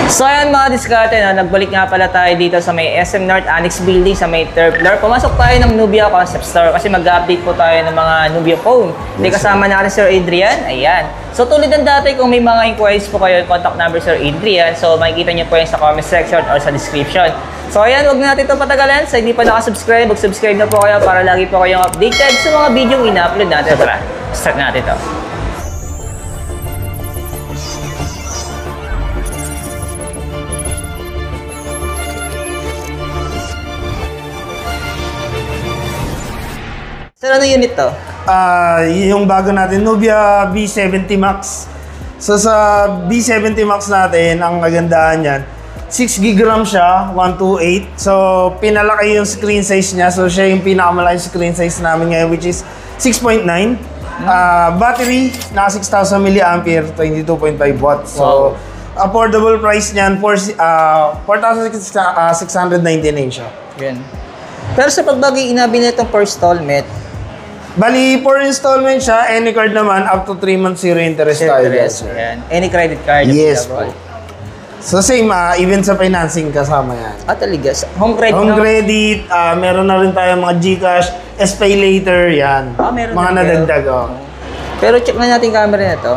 So ayan mga diskarte, no? Nagbalik nga pala tayo dito sa may SM North Annex Building sa may 3rd floor. Pumasok tayo ng Nubia Concept Store kasi mag-update po tayo ng mga Nubia phone. Hindi kasama natin Sir Adrian. Ayan. So tulad ng dati, kung may mga inquiries po kayo, contact number Sir Adrian. So makikita nyo po yan sa comment section or sa description. So ayan, huwag natin ito patagalan. So hindi pa nakasubscribe, mag-subscribe na po kayo para lagi po kayong updated sa mga video ina-upload natin. Tara, start natin ito. Sir, ano unit to? Yung bago natin, Nubia B70 Max. So sa B70 Max natin, ang kagandahan yan, 6GB RAM siya, 128. So pinalaki yung screen size niya. So siya yung pinakamalaki screen size namin ngayon, which is 6.9. Battery, naka 6,000 mAh, 22.5 watts. So affordable price niyan, 4,699 siya. Yan. Pero sa pagbagay inabi na itong per installment, bali, for installment siya, any card naman, up to 3 months zero interest tayo. Yan. Any credit card. Yes po. So same, even sa financing kasama yan. Talaga? Home credit? Home credit, meron na rin tayo mga GCash, SPay later, yan. Meron mga na nadagdag. Pero check na natin camera na ito.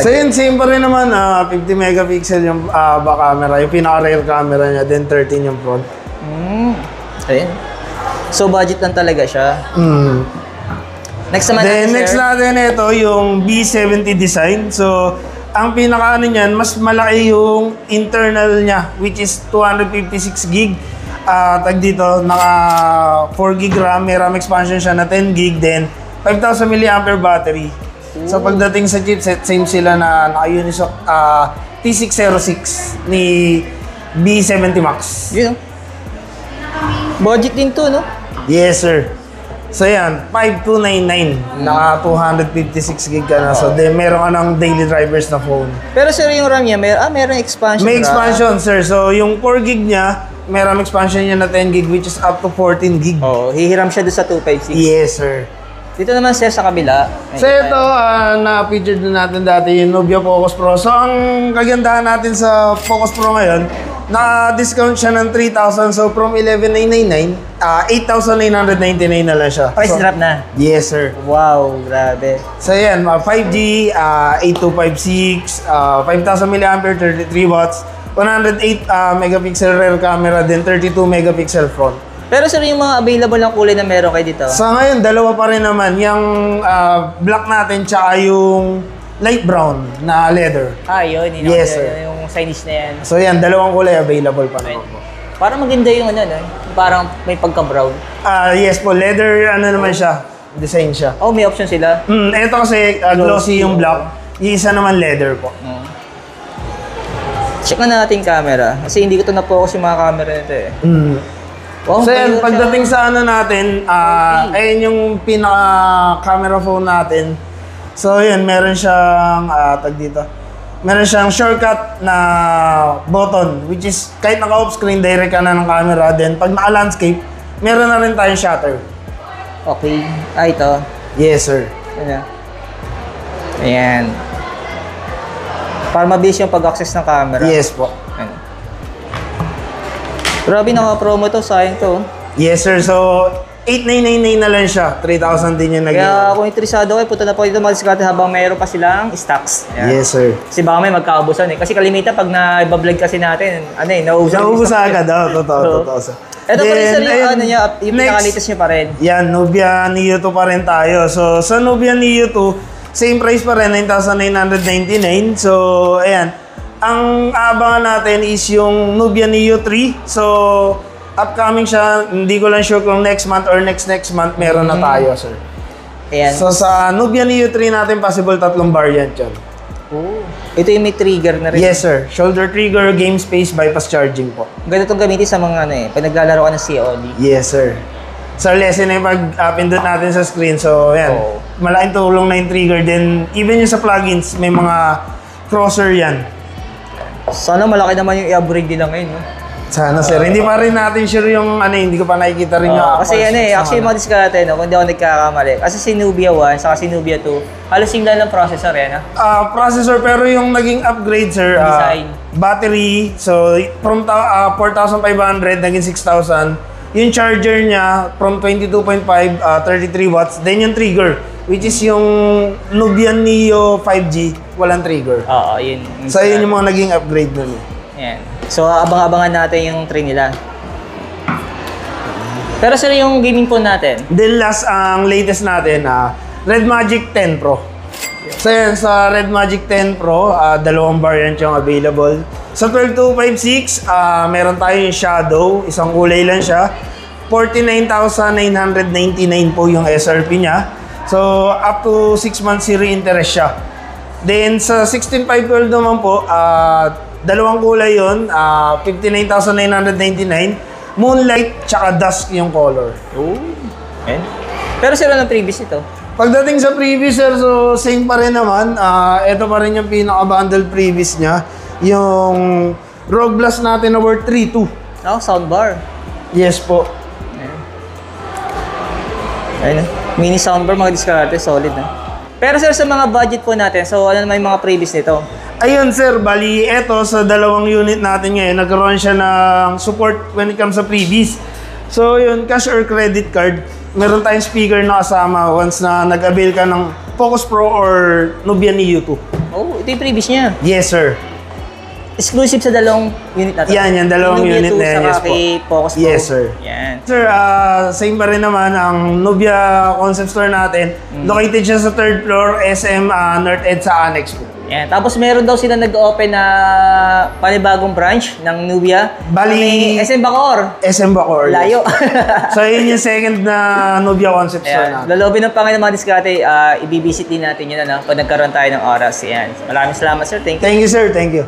So yun, same pa rin naman, 50 megapixel yung back camera, yung pinaka-rear camera niya, then 13 yung front. Ayun. So budget lang talaga siya. Next naman next natin ito, yung B70 design. So, ang pinaka-ano niyan, mas malaki yung internal niya, which is 256GB. Tag dito, naka 4GB RAM, may RAM expansion siya na 10GB, then 5,000 mAh battery. So, pagdating sa chipset, same sila na naka-Unisoc T606 ni B70 Max. Yun. Budget din to, no? Yes, sir. So yan, 5299, naka 256GB ka na. So then meron ka ng daily drivers na phone. Pero sir, yung RAM niya, meron expansion. May expansion, sir. So yung 4GB niya, meron expansion niya na 10GB, which is up to 14GB. Hihiram siya doon sa 256. Yes, sir. Dito naman sir sa kabila. So ito, na-featured na natin dati yung Nubia Focus Pro. So ang kagandahan natin sa Focus Pro ngayon, na-discount siya ng 3,000. So from 11,999, 8,999 na lang siya. Price drop na? Yes, sir. Wow, grabe. So yan, 5G, 8256, 5,000 mAh, 33 watts, 108 megapixel rear camera, then 32 megapixel front. Pero sir, yung mga available ng kulay na meron kayo dito? Sa ngayon, dalawa pa rin naman. Yung black natin, tsaka yung light brown na leather. Yun. Yes, sir. Yung signage na yan. So yan, dalawang kulay available pa naman po. Parang maganda yung ano, no? Parang may pagka-brown. Yes po, leather naman siya. Design siya. May option sila? Ito kasi glossy yung black. Yung isa naman leather po. Check na natin camera. Kasi hindi ko ito na-focus yung mga camera nito eh. So yan, pagdating sa ano natin, ayun yung pinaka-camera phone natin. So yan, meron siyang, tag dito. Meron siyang shortcut na button, which is kahit naka-off screen, direct ka na ng camera. Then pag naka-landscape, meron na rin tayong shutter. Okay. Ito. Yes, sir. Ayan. Para mabilis yung pag-access ng camera. Yes po. Ayan. Grabe, naka-promo to. Sayang to. Yes, sir. So, 8,999 na lang siya. 3,000 din yung naging. Kaya kung interesado kayo, punta na po dito mga diskarte habang mayroon pa silang stocks. Ayan. Yes, sir. Kasi baka may magkaubusan eh. Kasi kalimitan pag na-vlog kasi natin, nauubusan. Nauubusan agad. Totoo. Ito pa rin sir yung ano niya, yung pinaka-latest niya pa rin. Yan, Nubia Neo 2 pa rin tayo. So, sa Nubia Neo 2, same price pa rin, 9,999. So, ayan. Ang aabangan natin is yung Nubia Neo 3. So, upcoming siya. Hindi ko lang sure kung next month or next month meron na tayo, sir. Ayan. So, sa Nubia Neo 3 natin, possible 3 variant yan. Ito yung may trigger na rin. Yes, sir. Shoulder trigger, game space, bypass charging po. Ganito itong gamitin sa mga pag naglalaro ka ng COD. Yes, sir. Sa lesson na yung pag-pindot natin sa screen. So, yan. Malaking tulong na yung trigger. Then, even yung sa plugins, may mga crosser yan. Sana malaki naman yung i-upgrade nila ngayon, no? Sana sir, hindi pa rin natin sure yung hindi ko pa nakikita rin yung kasi actually mga diskarte, no, kung di ako nagkakamali. Kasi si Nubia 1, saka si Nubia 2, halos yung lang ng processor, processor, pero yung naging upgrade sir, Design. battery, so from 4,500 naging 6,000. Yung charger niya from 22.5, 33 watts. Then yung trigger, which is yung Nubia Neo 5G, walang trigger. Oo, yun. So yun yung mga naging upgrade nun. Yan. So, abang-abangan natin yung tray nila. Pero sir, yung gaming phone natin? Then last, ang latest natin, Red Magic 10 Pro. So yan, sa Red Magic 10 Pro, dalawang variant yung available. Sa 12256, meron tayo yung Shadow, isang kulay lang siya. 49,999 po yung SRP niya. So, up to 6 months zero interest siya. Then, sa 16512 naman po, dalawang kulay yun, 59,999. Moonlight, tsaka dusk yung color. Oh. And? Pero sir, anong previous ito? Pagdating sa previous, sir, so same pa rin naman. Ito pa rin yung pinaka-bundle previous niya. Yung Rogue Blast natin na worth 3.2. Soundbar. Yes po. Ayun. Mini soundbar, mga diskarte, solid na. Pero sir, sa mga budget po natin, so ano naman yung mga previous nito? Ayun sir, bali eto sa dalawang unit natin ngayon, nagkaroon siya ng support when it comes sa previous. So yun, cash or credit card, meron tayong speaker na kasama once na nag-avail ka ng Focus Pro or Nubia Neo 2. Oh, ito yung previous niya. Yes sir. Exclusive sa dalawang unit natin. Yan, dalawang Nubia unit 2 na yan, yes saka po. kay Focus Pro. Yes sir. Yan. Sir, same pa rin naman ang Nubia concept store natin. Located siya sa 3rd floor, SM North Ed sa Annex po. Yan. Tapos meron daw sila nag-open na panibagong branch ng Nubia. Bali, SM Bacoor. SM Bacoor. Layo. So yun yung second na Nubia concept store Ayan. natin. Lolobin ng Panginoon mga diskarte, ibibisit din natin yun pag nagkaroon tayo ng oras. Yan. Maraming salamat sir. Thank you. Thank you sir, thank you.